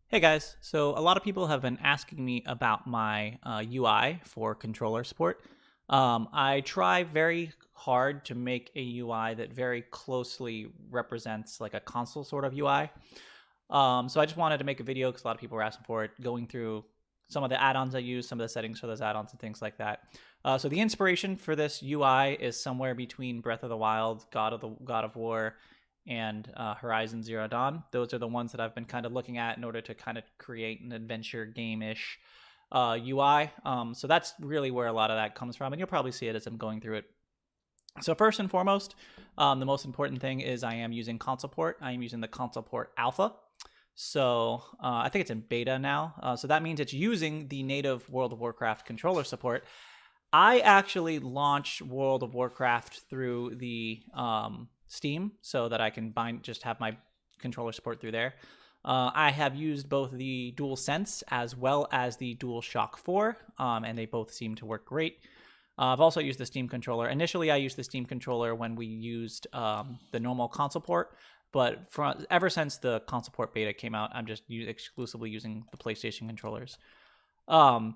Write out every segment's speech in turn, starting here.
Hey guys, so a lot of people have been asking me about my UI for controller support. I try very hard to make a UI that very closely represents like a console sort of UI. So I just wanted to make a video because a lot of people were asking for it, going through some of the add-ons I use, some of the settings for those add-ons and things like that. So the inspiration for this UI is somewhere between Breath of the Wild, God of War, and Horizon Zero Dawn. Those are the ones that I've been kind of looking at in order to kind of create an adventure game-ish UI. So that's really where a lot of that comes from, and you'll probably see it as I'm going through it. So first and foremost, the most important thing is I am using console port. I am using the console port alpha. So I think it's in beta now. So that means it's using the native World of Warcraft controller support. I actually launched World of Warcraft through the Steam so that I can just have my controller support through there. I have used both the DualSense as well as the DualShock 4, and they both seem to work great. I've also used the Steam controller. Initially, I used the Steam controller when we used the normal console port, but ever since the console port beta came out, I'm just exclusively using the PlayStation controllers. Right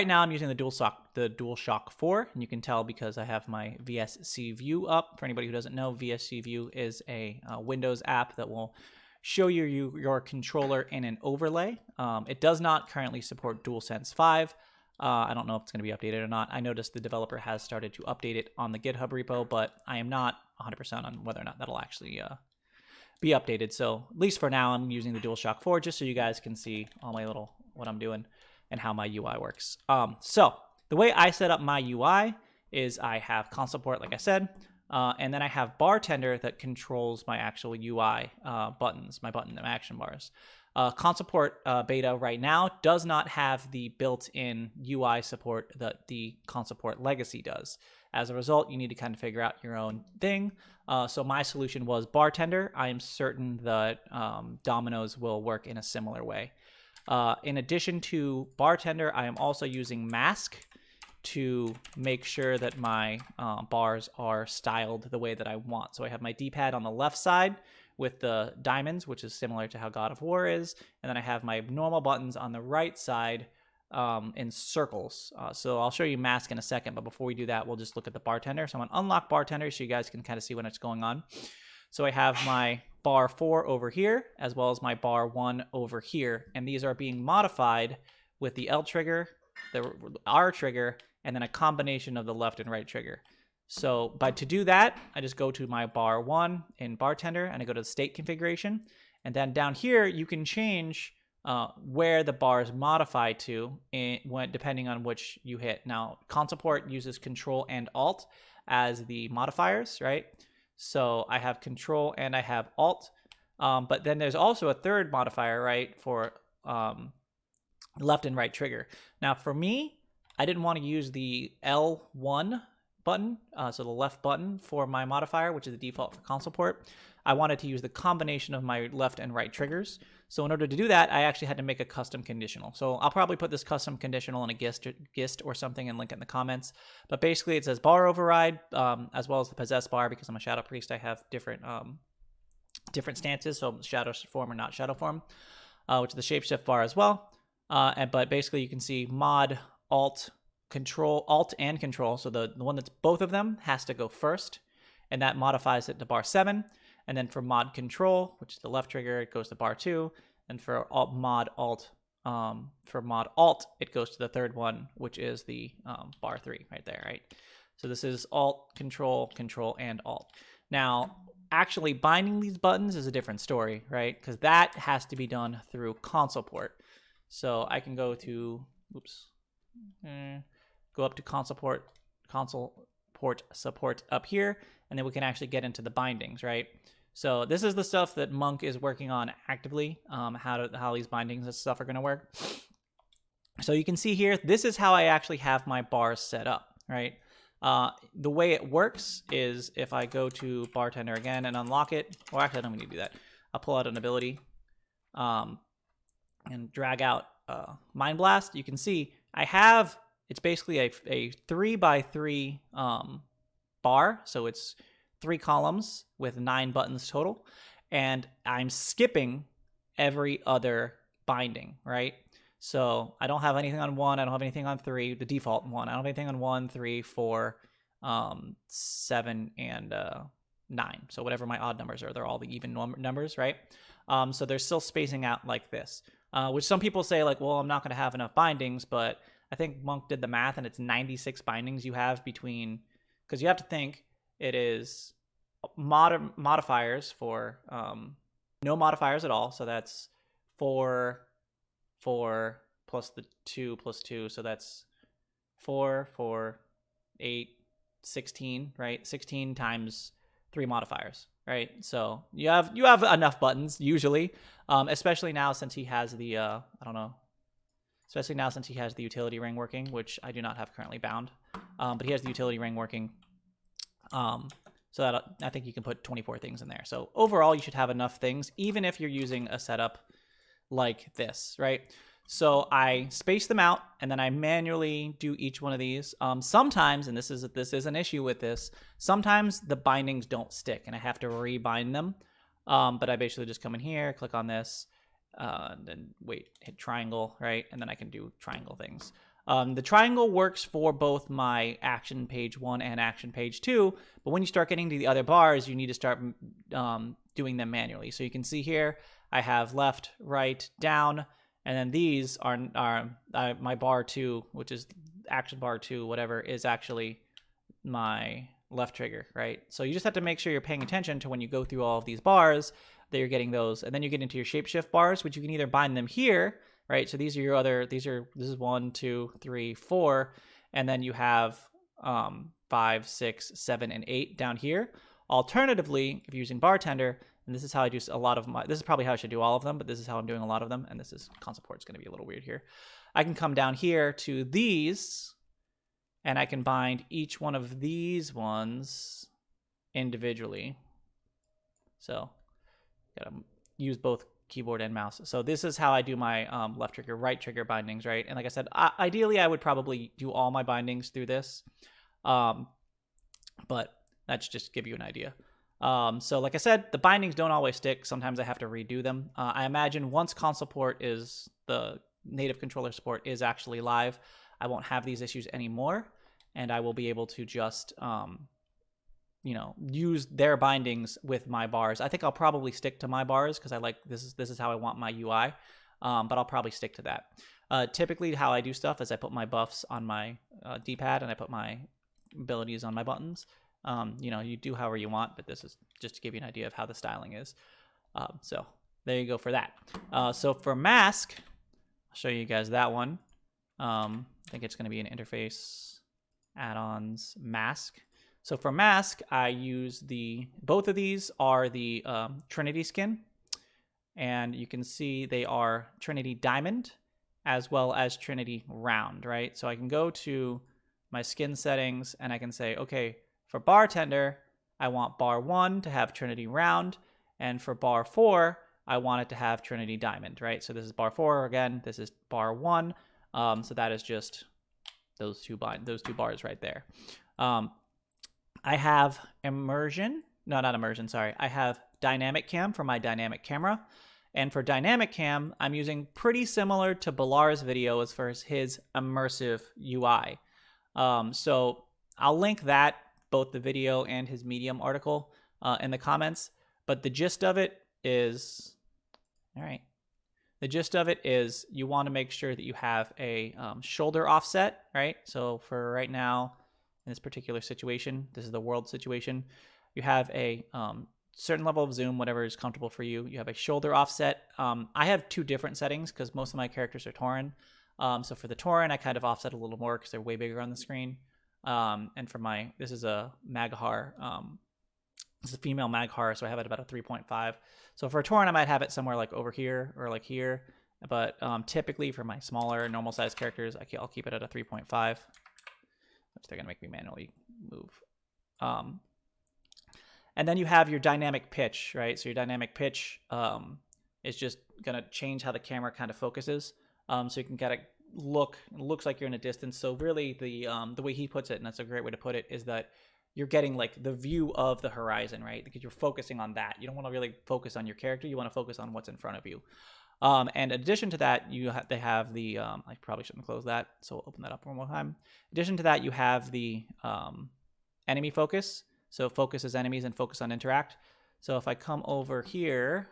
now I'm using the DualShock 4, and you can tell because I have my VSC View up. For anybody who doesn't know, VSC View is a Windows app that will show you your controller in an overlay. It does not currently support DualSense 5. I don't know if it's going to be updated or not. I noticed the developer has started to update it on the GitHub repo, but I am not 100% on whether or not that'll actually be updated. So at least for now, I'm using the DualShock 4 just so you guys can see all my what I'm doing and how my UI works. So the way I set up my UI is I have console port, like I said, and then I have bartender that controls my actual UI buttons, my button and action bars. Console port beta right now does not have the built-in UI support that the console port legacy does. As a result, you need to kind of figure out your own thing. So my solution was bartender. I am certain that Domino's will work in a similar way. In addition to bartender, I am also using mask to make sure that my bars are styled the way that I want. So I have my D-pad on the left side with the diamonds, which is similar to how God of War is. And then I have my normal buttons on the right side in circles. So I'll show you mask in a second, but before we do that, we'll just look at the bartender. So I'm going to unlock bartender so you guys can kind of see when it's going on. So I have my bar 4 over here, as well as my bar 1 over here. And these are being modified with the L trigger, the R trigger, and then a combination of the left and right trigger. So to do that, I just go to my bar 1 in bartender, and I go to the state configuration. And then down here, you can change where the bars modify to depending on which you hit. Now, console port uses Control and Alt as the modifiers, right? So I have Control and I have Alt. But then there's also a third modifier, right, for left and right trigger. Now, for me, I didn't want to use the L1 button, so the left button for my modifier, which is the default for console port. I wanted to use the combination of my left and right triggers. So in order to do that, I actually had to make a custom conditional. So I'll probably put this custom conditional in a gist or something and link it in the comments. But basically it says bar override, as well as the possess bar. Because I'm a shadow priest, I have different stances. So shadow form or not shadow form, which is the shapeshift bar as well. But basically you can see mod, alt, control, alt and control. So the one that's both of them has to go first, and that modifies it to bar 7. And then for mod control, which is the left trigger, it goes to bar 2. And for mod alt, it goes to the third one, which is the bar 3 right there, right? So this is alt, control, control, and alt. Now, actually binding these buttons is a different story, right? Because that has to be done through console port. So I can go to, go up to console port support up here, and then we can actually get into the bindings, right? So this is the stuff that Monk is working on actively, how these bindings and stuff are going to work. So you can see here, this is how I actually have my bars set up, right? The way it works is if I go to bartender again and unlock it, or actually I don't need to do that. I'll pull out an ability and drag out Mind Blast. You can see I have, it's basically a 3x3 bar, so it's 3 columns with 9 buttons total, and I'm skipping every other binding, right? So I don't have anything on 1. I don't have anything on 3, the default 1. I don't have anything on 1, 3, 4, 7, and 9. So whatever my odd numbers are, they're all the even numbers, right? So they're still spacing out like this, which some people say like, well, I'm not going to have enough bindings, but I think Monk did the math and it's 96 bindings you have between, because you have to think it is modifiers for no modifiers at all. So that's 4 plus the 2 plus 2. So that's 4, 4, 8, 16, right? 16 times 3 modifiers, right? So you have enough buttons usually, especially now since he has the I don't know, especially now since he has the utility ring working, which I do not have currently bound, but he has the utility ring working. So that I think you can put 24 things in there. So overall, you should have enough things, even if you're using a setup like this, right? So I space them out, and then I manually do each one of these. Sometimes, and this is an issue with this, sometimes the bindings don't stick, and I have to rebind them. But I basically just come in here, click on this, then hit triangle, right? And then I can do triangle things. The triangle works for both my action page 1 and action page 2, but when you start getting to the other bars, you need to start doing them manually. So you can see here, I have left, right, down, and then these are my bar 2, which is action bar 2, whatever, is actually my left trigger, right? So you just have to make sure you're paying attention to when you go through all of these bars that you're getting those, and then you get into your shapeshift bars, which you can either bind them here, right? So these are your other, this is 1, 2, 3, 4, and then you have 5, 6, 7, and 8 down here. Alternatively, if you're using Bartender, and this is how I do a lot of my, this is probably how I should do all of them, but this is how I'm doing a lot of them, and this is console port, it's going to be a little weird here. I can come down here to these, and I can bind each one of these ones individually. So, gotta use both keyboard and mouse. So this is how I do my left trigger, right trigger bindings, right? And like I said, ideally I would probably do all my bindings through this, but that's just to give you an idea. So like I said, the bindings don't always stick. Sometimes I have to redo them. I imagine once console port is, the native controller support is actually live, I won't have these issues anymore, and I will be able to just you know, use their bindings with my bars. I think I'll probably stick to my bars because I like this is how I want my UI, but I'll probably stick to that. Typically, how I do stuff is I put my buffs on my D-pad and I put my abilities on my buttons. You know, you do however you want, but this is just to give you an idea of how the styling is. So there you go for that. So for mask, I'll show you guys that one. I think it's going to be an interface add-ons mask. So for mask, I use both of these are the Trinity skin, and you can see they are Trinity Diamond as well as Trinity Round, right? So I can go to my skin settings and I can say, okay, for Bartender, I want bar 1 to have Trinity Round, and for bar 4, I want it to have Trinity Diamond, right? So this is bar 4 again, this is bar 1, so that is just those two bars right there. I have immersion, no, not immersion, sorry. I have DynamicCam for my dynamic camera. And for DynamicCam, I'm using pretty similar to Bellular's video as far as his immersive UI. So I'll link that, both the video and his Medium article in the comments. But the gist of it is, all right. The gist of it is you want to make sure that you have a shoulder offset, right? So for right now, in this particular situation, this is the world situation, you have a certain level of zoom, whatever is comfortable for you. You have a shoulder offset. I have 2 different settings because most of my characters are Tauren. So for the Tauren, I kind of offset a little more because they're way bigger on the screen. And for this is a Maghar, this is a female Maghar, so I have it about a 3.5. So for a Tauren, I might have it somewhere like over here or like here. But typically for my smaller, normal size characters, I'll keep it at a 3.5. Which they're going to make me manually move. And then you have your dynamic pitch, right? So your dynamic pitch is just going to change how the camera kind of focuses. So you can kind of looks like you're in a distance. So really the way he puts it, and that's a great way to put it, is that you're getting like the view of the horizon, right? Because you're focusing on that. You don't want to really focus on your character. You want to focus on what's in front of you. And in addition to that, they have the, I probably shouldn't close that, so we'll open that up one more time. In addition to that, you have the enemy focus. So focus as enemies and focus on interact. So if I come over here,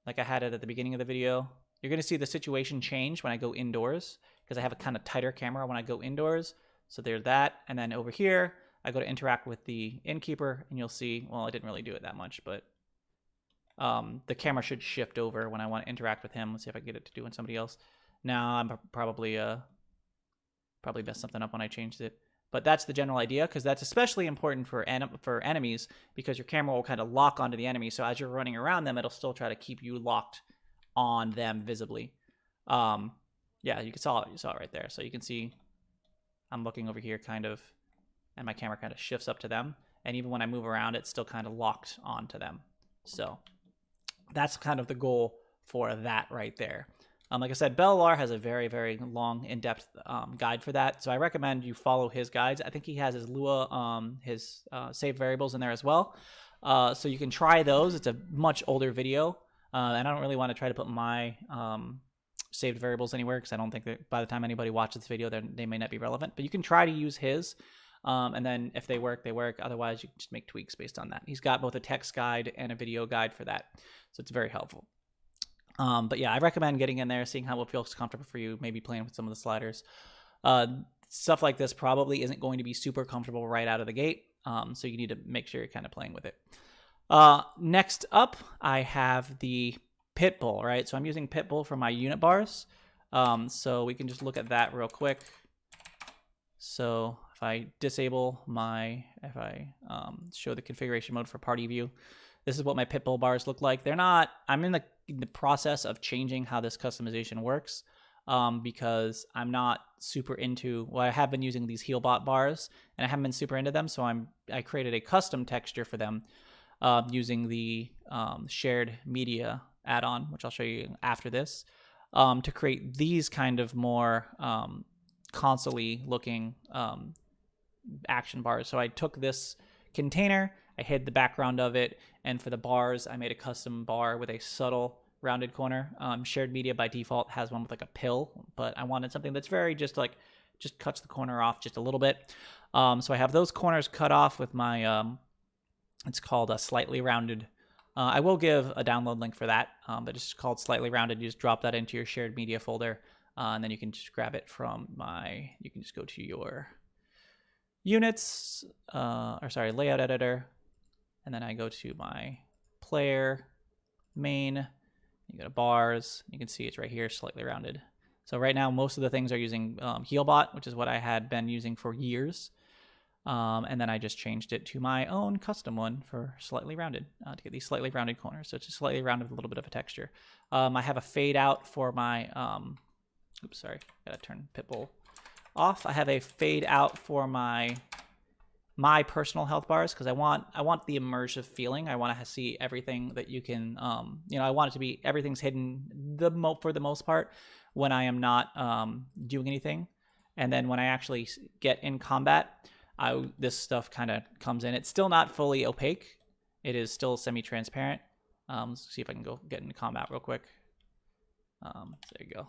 like I had it at the beginning of the video, you're going to see the situation change when I go indoors, because I have a kind of tighter camera when I go indoors. So there's that. And then over here, I go to interact with the innkeeper, and you'll see, well, I didn't really do it that much, but the camera should shift over when I want to interact with him. Let's see if I can get it to do with somebody else. Now I'm probably messed something up when I changed it. But that's the general idea, because that's especially important for enemies, because your camera will kind of lock onto the enemy. So as you're running around them, it'll still try to keep you locked on them visibly. Yeah, you saw it right there. So you can see I'm looking over here kind of, and my camera kind of shifts up to them. And even when I move around, it's still kind of locked onto them. So that's kind of the goal for that right there. Like I said, Bellular has a very, very long, in-depth guide for that. So I recommend you follow his guides. I think he has his Lua, his saved variables in there as well. So you can try those. It's a much older video. And I don't really want to try to put my saved variables anywhere, because I don't think that by the time anybody watches this video, they may not be relevant. But you can try to use his. And then if they work, they work. Otherwise, you can just make tweaks based on that. He's got both a text guide and a video guide for that. So it's very helpful. But yeah, I recommend getting in there, seeing how it feels comfortable for you, maybe playing with some of the sliders. Stuff like this probably isn't going to be super comfortable right out of the gate. So you need to make sure you're kind of playing with it. Next up, I have the Pitbull, right? So I'm using Pitbull for my unit bars. So we can just look at that real quick. So if I disable if I show the configuration mode for party view, this is what my Pitbull bars look like. I'm in the process of changing how this customization works, because I'm not super into, well, I have been using these Healbot bars, and I haven't been super into them, so I created a custom texture for them using the shared media add-on, which I'll show you after this, to create these kind of more console-y looking action bars. So I took this container, I hid the background of it, and for the bars, I made a custom bar with a subtle rounded corner. Shared media by default has one with like a pill, but I wanted something that's very just cuts the corner off just a little bit. So I have those corners cut off with my, it's called a slightly rounded. I will give a download link for that, but it's called slightly rounded. You just drop that into your shared media folder, and then you can just grab it from you can just go to your units, layout editor, and then I go to my player main, you go to bars, you can see it's right here, slightly rounded. So right now, most of the things are using Healbot, which is what I had been using for years. And then I just changed it to my own custom one for slightly rounded, to get these slightly rounded corners. So it's just slightly rounded with a little bit of a texture. I have a fade out for my, oops, sorry, gotta turn Pitbull off. I have a fade out for my personal health bars, because I want the immersive feeling. I want to see everything that you can, I want it to be, everything's hidden for the most part when I am not doing anything. And then when I actually get in combat, this stuff kind of comes in. It's still not fully opaque. It is still semi-transparent. Let's see if I can go get into combat real quick. There you go.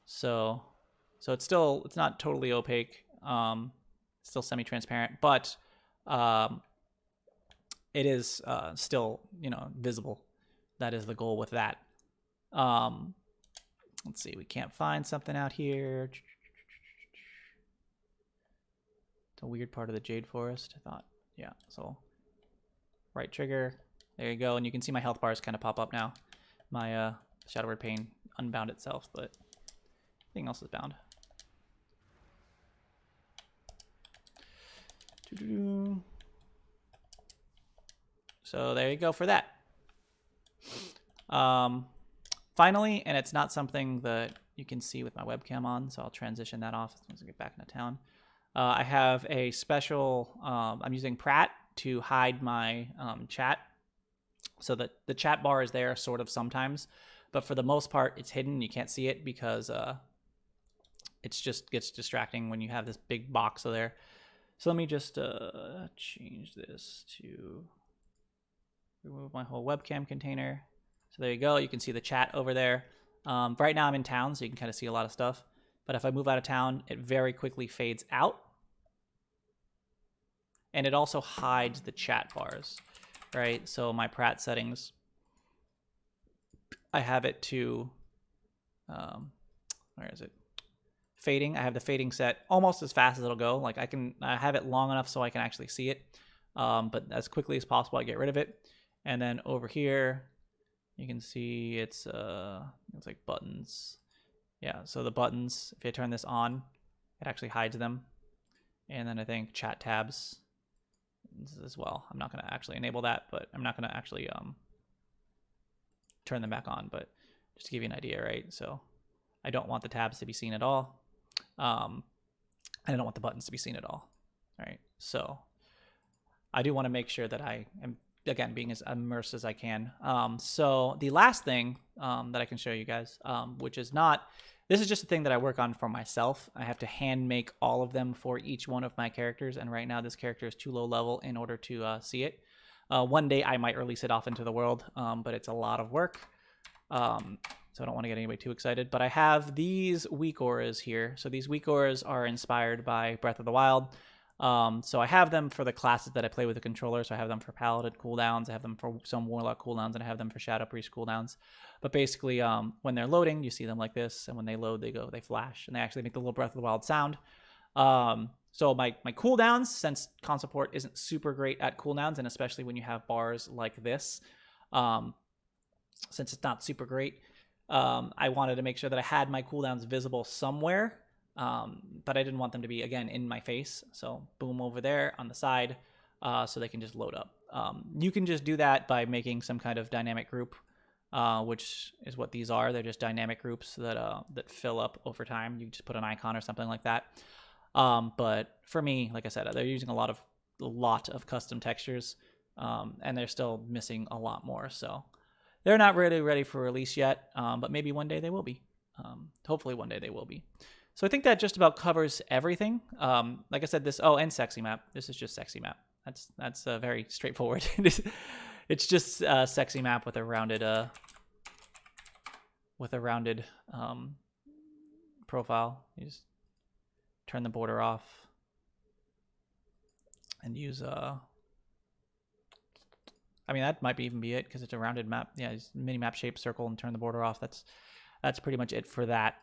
So it's not totally opaque. Still semi-transparent, but it is still, visible. That is the goal with that. Let's see, we can't find something out here. It's a weird part of the Jade Forest, I thought. Yeah, so right trigger, there you go, and you can see my health bars kind of pop up now. My Shadow Word Pain unbound itself, but everything else is bound. So there you go for that. Finally, and it's not something that you can see with my webcam on, so I'll transition that off once I get back into town. I have a special, I'm using Pratt to hide my chat, so that the chat bar is there sort of sometimes, but for the most part it's hidden. You can't see it because it just gets distracting when you have this big box of there. So let me just change this to remove my whole webcam container. So there you go. You can see the chat over there. Right now I'm in town, so you can kind of see a lot of stuff. But if I move out of town, it very quickly fades out. And it also hides the chat bars, right? So my Pratt settings, I have it to, where is it? Fading. I have the fading set almost as fast as it'll go. Like I have it long enough so I can actually see it. But as quickly as possible, I get rid of it. And then over here, you can see it's like buttons. Yeah, so the buttons, if you turn this on, it actually hides them. And then I think chat tabs as well. I'm not going to actually enable that, but I'm not going to actually turn them back on. But just to give you an idea, right? So I don't want the tabs to be seen at all. I don't want the buttons to be seen at all. All right, so I do want to make sure that I am, again, being as immersed as I can. So the last thing that I can show you guys, which is not, this is just a thing that I work on for myself. I have to hand make all of them for each one of my characters. And right now this character is too low level in order to see it. One day I might release it off into the world, but it's a lot of work. So I don't want to get anybody too excited. But I have these weak auras here. So these weak auras are inspired by Breath of the Wild. So I have them for the classes that I play with the controller. So I have them for Paladin cooldowns, I have them for some Warlock cooldowns, and I have them for Shadow Priest cooldowns. But basically, when they're loading, you see them like this, and when they load, they flash, and they actually make the little Breath of the Wild sound. So my cooldowns, since console port isn't super great at cooldowns, and especially when you have bars like this, since it's not super great, I wanted to make sure that I had my cooldowns visible somewhere. But I didn't want them to be, again, in my face. So boom over there on the side, so they can just load up. You can just do that by making some kind of dynamic group, which is what these are. They're just dynamic groups that fill up over time. You just put an icon or something like that. But for me, like I said, they're using a lot of custom textures, and they're still missing a lot more. So they're not really ready for release yet, but maybe one day they will be. Hopefully one day they will be. So I think that just about covers everything. Like I said, and sexy map. This is just sexy map. That's very straightforward. It's just a sexy map with a rounded profile. You just turn the border off and use I mean, that might even be it because it's a rounded map. Yeah, just mini map shape, circle, and turn the border off. That's pretty much it for that.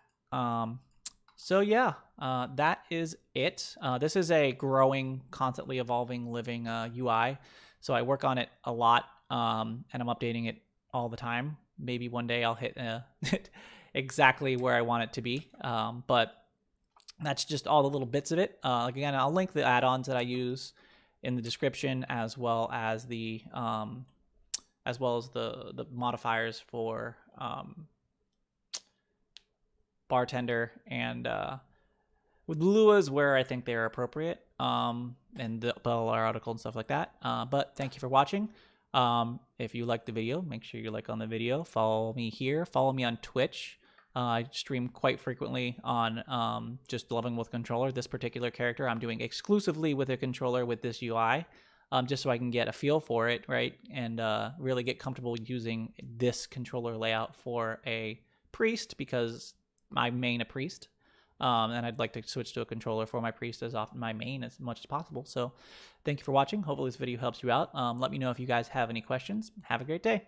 So yeah, that is it. This is a growing, constantly evolving, living UI. So I work on it a lot, and I'm updating it all the time. Maybe one day I'll hit exactly where I want it to be. But that's just all the little bits of it. Like again, I'll link the add-ons that I use in the description, as well as the modifiers for bartender and with LUAs where I think they're appropriate, and the Bellular article and stuff like that. But thank you for watching. If you liked the video, make sure you like on the video. Follow me here. Follow me on Twitch. I stream quite frequently on just leveling with controller. This particular character I'm doing exclusively with a controller with this UI, just so I can get a feel for it, right? And really get comfortable using this controller layout for a priest, because I main a priest. And I'd like to switch to a controller for my priest as often, my main as much as possible. So thank you for watching. Hopefully this video helps you out. Let me know if you guys have any questions. Have a great day.